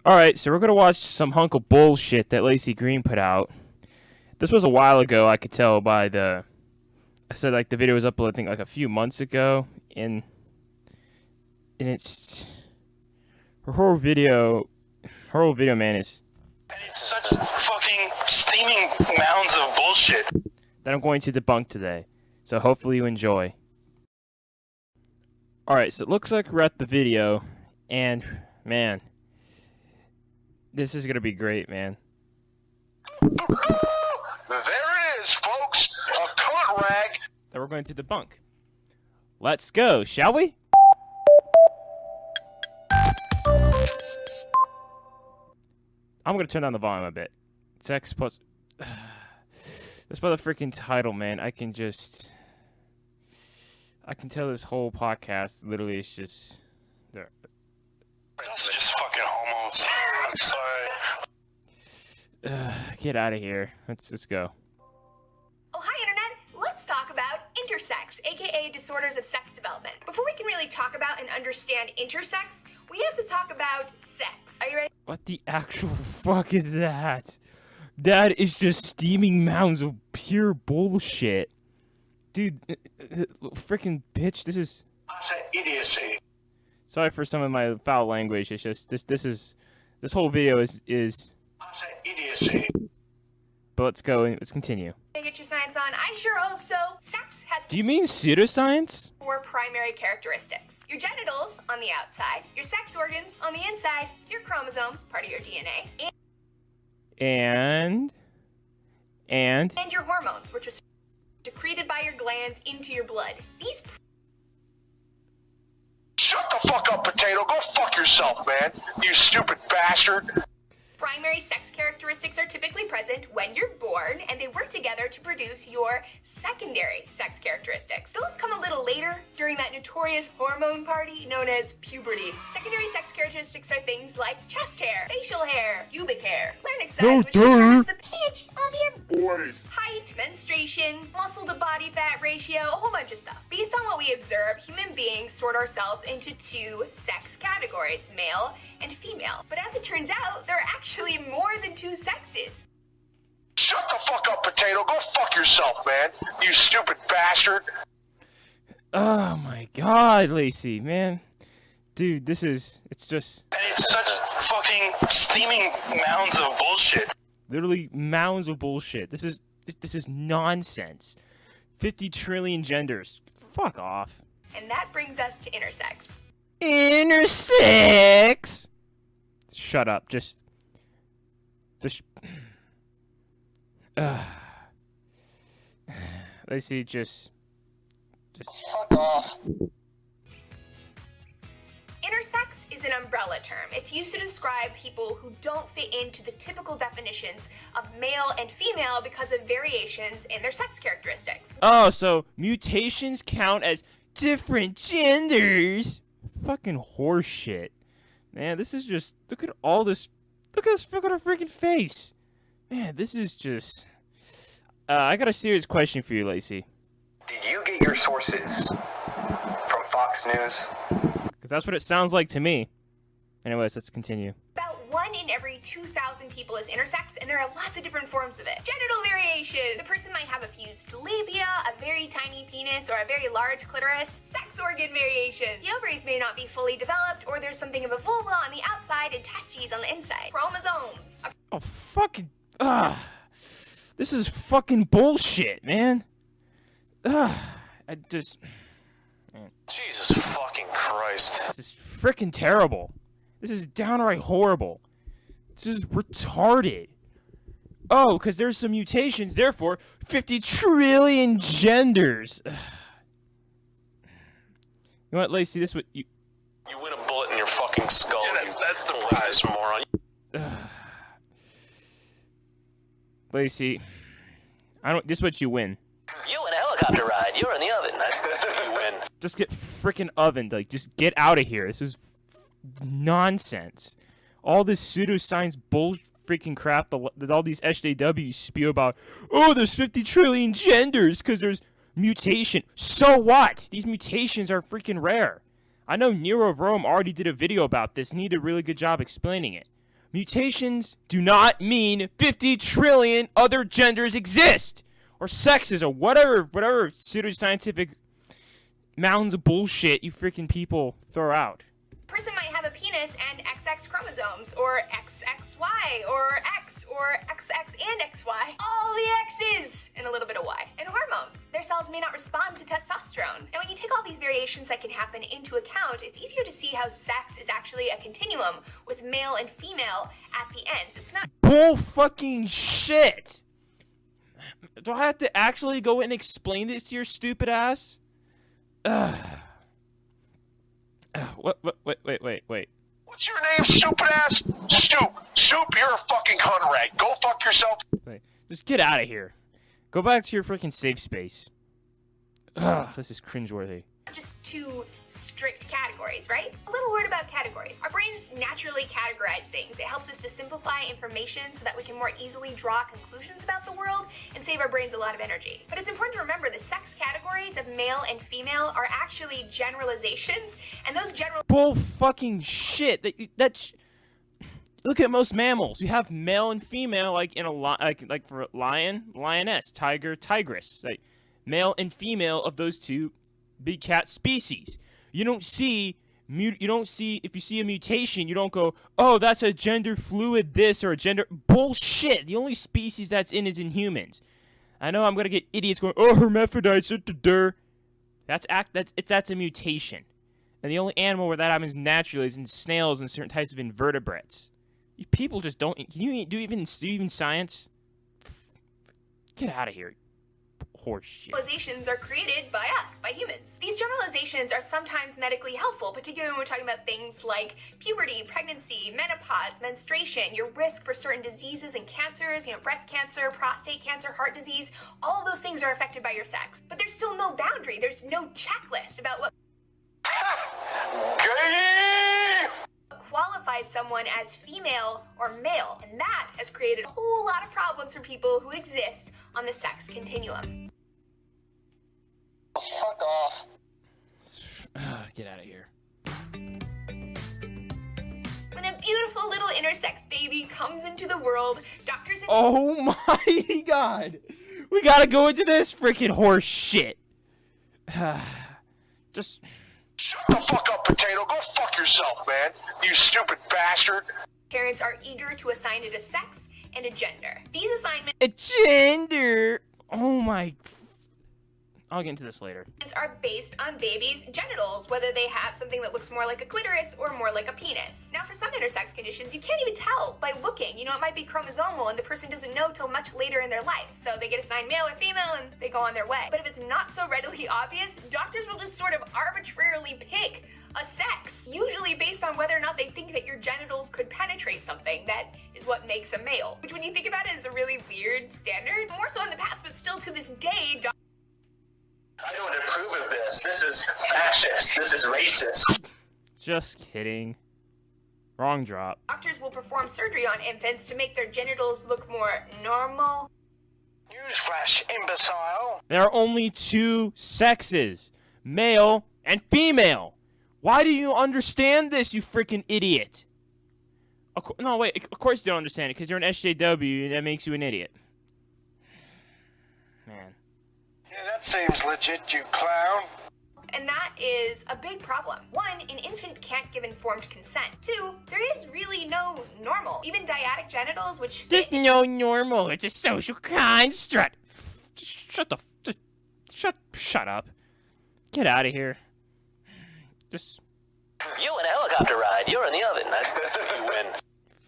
Alright, so we're gonna watch some hunk of bullshit that Laci Green put out. This was a while ago, I could tell by the... I said, like, the video was uploaded, I think, like, a few months ago, and it's... Her whole video, man, is... And it's such fucking steaming mounds of bullshit that I'm going to debunk today. So hopefully you enjoy. Alright, so it looks like we're at the video, and, man... This is gonna be great, man. There it is, folks! A cunt rag! That we're going to debunk. Let's go, shall we? I'm gonna turn down the volume a bit. Sex plus... That's by the freaking title, man. I can tell this whole podcast literally is just... There. This is just fucking homos. I'm sorry. Get out of here. Let's go. Oh, hi, Internet. Let's talk about intersex, aka disorders of sex development. Before we can really talk about and understand intersex, we have to talk about sex. Are you ready? What the actual fuck is that? That is just steaming mounds of pure bullshit. Dude, freaking bitch, this is... That's idiocy. Sorry for some of my foul language. It's just this whole video is That's idiocy. But let's go and let's continue. Get your science on? I sure hope so. Sex has Do you mean pseudoscience? 4 primary characteristics. Your genitals on the outside, your sex organs on the inside, your chromosomes, part of your DNA, And your hormones, which are secreted by your glands into your blood. These Shut the fuck up, potato. Go fuck yourself, man. You stupid bastard. primary sex characteristics are typically present when you're born, and they work together to produce your secondary sex characteristics. Those come a little later, during that notorious hormone party known as puberty. Secondary sex characteristics are things like chest hair, facial hair, pubic hair, larynx size, which determines the pitch of your voice, height, menstruation, muscle to body fat ratio, a whole bunch of stuff. Based on what we observe, human beings sort ourselves into 2 sex categories, male and female. But as it turns out, there are actually more than 2 sexes. Shut the fuck up, potato. Go fuck yourself, man. You stupid bastard. oh my god, Laci, man. Dude, it's just And it's such fucking steaming mounds of bullshit. literally mounds of bullshit. This is nonsense. 50 trillion genders. Fuck off. And that brings us to intersex. Intersex. Shut up. Just. Laci, just. Fuck off. Intersex is an umbrella term. It's used to describe people who don't fit into the typical definitions of male and female because of variations in their sex characteristics. Oh, so mutations count as different genders? Fucking horseshit. Man, this is just... Look at all this... Look at her freaking face. Man, this is just... I got a serious question for you, Laci. Did you get your sources from Fox News? Because that's what it sounds like to me. Anyways, let's continue. About 1 in every 2,000 people is intersex, and there are lots of different forms of it. Genital variation. The person might have a fused labia, a very tiny penis, or a very large clitoris. Sex organ variation. The ovaries may not be fully developed, or there's something of a vulva on the outside and testes on the inside. Chromosomes. Oh, fucking... This is fucking bullshit, man. I just... Man, Jesus fucking Christ. this is freaking terrible. This is downright horrible. This is retarded. Oh, because there's some mutations, therefore 50 trillion genders. You know what, Laci, this is what you... You win a bullet in your fucking skull. Yeah, that's the prize, moron. Laci, this is what you win. You win a helicopter ride. You're in the oven. That's what you win. Just get freaking ovened. Like, just get out of here. This is nonsense. All this pseudoscience bull freaking crap that all these SJWs spew about. Oh, there's 50 trillion genders because there's mutation. So what? These mutations are freaking rare. I know Nero of Rome already did a video about this, and he did a really good job explaining it. Mutations do not mean 50 trillion other genders exist, or sexes, or whatever pseudoscientific mounds of bullshit you freaking people throw out. Person might have a penis and XX chromosomes, or XXY, or X, or XX and XY. All the X's and a little bit of Y. And hormones. Their cells may not respond to testosterone. And when you take all these variations that can happen into account, it's easier to see how sex is actually a continuum with male and female at the ends. It's not Bull fucking shit! Do I have to actually go and explain this to your stupid ass? Wait. What's your name, stupid ass? Stoop, you're a fucking hunrag. Go fuck yourself. Wait. Just get out of here. Go back to your freaking safe space. Ugh, this is cringeworthy. just two strict categories, right? A little word about categories. Our brains naturally categorize things. It helps us to simplify information so that we can more easily draw conclusions about the world and save our brains a lot of energy. But it's important to remember the sex categories of male and female are actually generalizations, and those general Bull fucking shit. Look at most mammals. You have male and female, like in a like for lion, lioness, tiger, tigress. Like male and female of those two big cat species. You don't see if you see a mutation, you don't go, oh, that's a gender fluid this or a gender bullshit. The only species that's in is in humans. I know I'm gonna get idiots going, oh, hermaphrodites, that's a mutation. And the only animal where that happens naturally is in snails and certain types of invertebrates. You people just don't. Can you do even science? Get out of here. Horse shit. generalizations are created by us, by humans. These generalizations are sometimes medically helpful, particularly when we're talking about things like puberty, pregnancy, menopause, menstruation, your risk for certain diseases and cancers, breast cancer, prostate cancer, heart disease. All of those things are affected by your sex. But there's still no boundary. There's no checklist about what Gay! qualifies someone as female or male, and that has created a whole lot of problems for people who exist on the sex continuum. Fuck off. Get out of here. When a beautiful little intersex baby comes into the world, doctors and Oh my god! We gotta go into this freaking horse shit. Just. Shut the fuck up, potato. Go fuck yourself, man. You stupid bastard. parents are eager to assign it a sex and a gender. These assignments A gender! Oh my. I'll get into this later. are based on babies' genitals, whether they have something that looks more like a clitoris or more like a penis. Now, for some intersex conditions, you can't even tell by looking. It might be chromosomal and the person doesn't know till much later in their life. So they get assigned male or female and they go on their way. But if it's not so readily obvious, doctors will just sort of arbitrarily pick a sex, usually based on whether or not they think that your genitals could penetrate something. That is what makes a male. Which, when you think about it, is a really weird standard. More so in the past, but still to this day, I don't approve of this. This is fascist. This is racist. Just kidding. Wrong drop. doctors will perform surgery on infants to make their genitals look more normal. Newsflash, imbecile. There are only two sexes, male and female. Why do you understand this, you freaking idiot? No, wait. Of course you don't understand it, because you're an SJW, and that makes you an idiot. Man. Yeah, that seems legit, you clown. And that is a big problem. One, an infant can't give informed consent. Two, there is really no normal. Even dyadic genitals, which There's no normal. It's a social construct. Shut up. Get out of here. Just You in a helicopter ride. You're in the oven. That's if you win.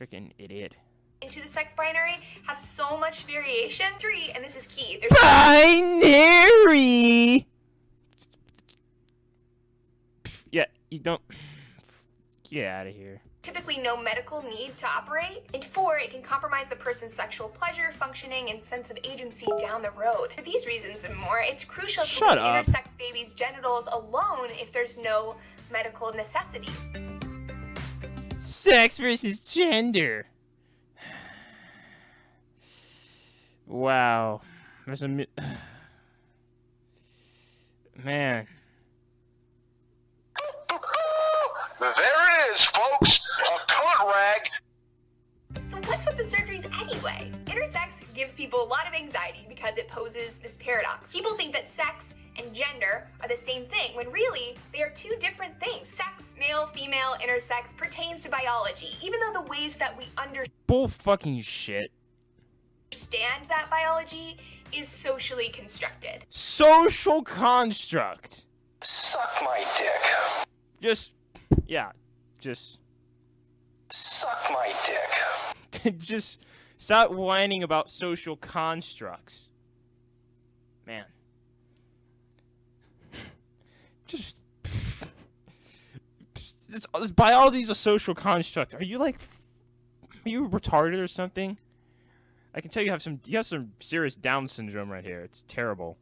freaking idiot. into the sex binary have so much variation. Three, and this is key, there's Binary. Yeah, you don't. Get out of here. typically no medical need to operate. And four, it can compromise the person's sexual pleasure, functioning, and sense of agency down the road. For these reasons and more, it's crucial to Shut leave up. intersex babies' genitals alone if there's no medical necessity. Sex versus gender. Wow. There's a man. There it is, folks. A cunt rag. the surgeries anyway? Intersex gives people a lot of anxiety because it poses this paradox. People think that sex and gender are the same thing, when really, they are two different things. Sex, male, female, intersex, pertains to biology, even though the ways that we Bull fucking shit. understand that biology is socially constructed. Social construct. Suck my dick. Just, yeah, just Suck my dick. just stop whining about social constructs. Man. Just this biology is a social construct. Are you retarded or something? I can tell you have some serious Down syndrome right here. It's terrible.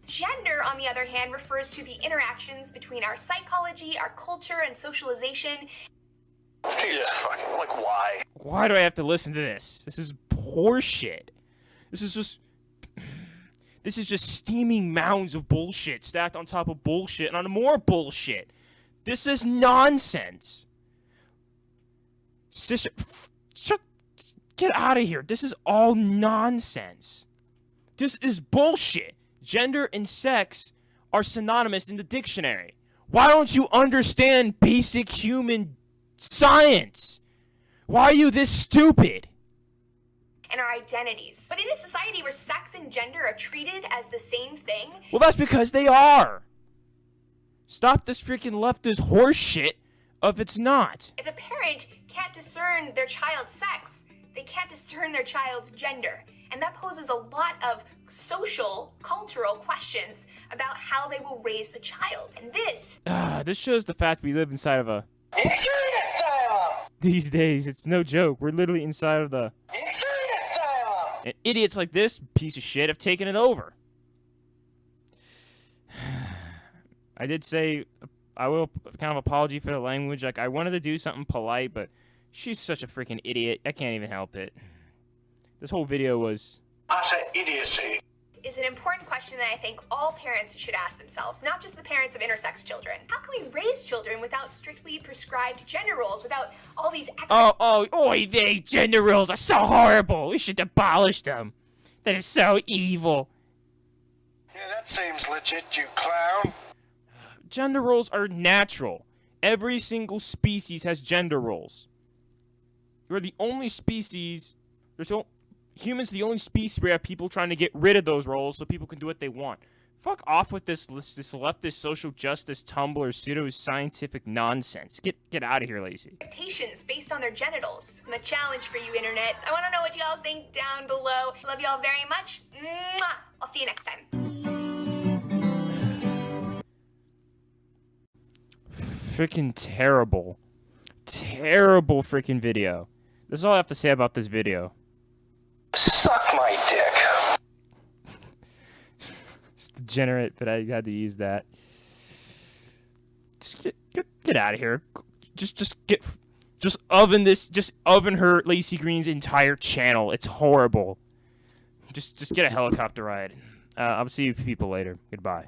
Gender, on the other hand, refers to the interactions between our psychology, our culture, and socialization. Jesus fucking, like, why? Why do I have to listen to this? This is horseshit. This is just steaming mounds of bullshit stacked on top of bullshit and on more bullshit. This is nonsense. Sister, get out of here. This is all nonsense. This is bullshit. Gender and sex are synonymous in the dictionary. Why don't you understand basic human science? Why are you this stupid? And our identities. But in a society where sex and gender are treated as the same thing, Well, that's because they are. Stop this freaking leftist horse shit of it's not. if a parent can't discern their child's sex, they can't discern their child's gender. And that poses a lot of social, cultural questions about how they will raise the child. And This shows the fact we live inside of a... Insane asylum! These days, it's no joke. We're literally inside of the... Insane asylum! And idiots like this piece of shit have taken it over. I did say I will kind of apology for the language. Like, I wanted to do something polite, but she's such a freaking idiot. I can't even help it. This whole video was... Utter idiocy. is an important question that I think all parents should ask themselves, not just the parents of intersex children. How can we raise children without strictly prescribed gender roles, without all these They gender rules are so horrible. We should abolish them. That is so evil. Yeah, that seems legit, you clown. Gender roles are natural. Every single species has gender roles. We're the only species... Humans are the only species where we have people trying to get rid of those roles so people can do what they want. Fuck off with this leftist social justice Tumblr pseudo-scientific nonsense. Get out of here, Laci. expectations based on their genitals? And a challenge for you, internet. I want to know what y'all think down below. Love y'all very much. Mwah! I'll see you next time. Freaking terrible. Terrible freaking video. That's all I have to say about this video. Suck my dick. It's degenerate, but I had to use that. Just get out of here. Just oven her Laci Green's entire channel. It's horrible. Just get a helicopter ride. I'll see you people later. Goodbye.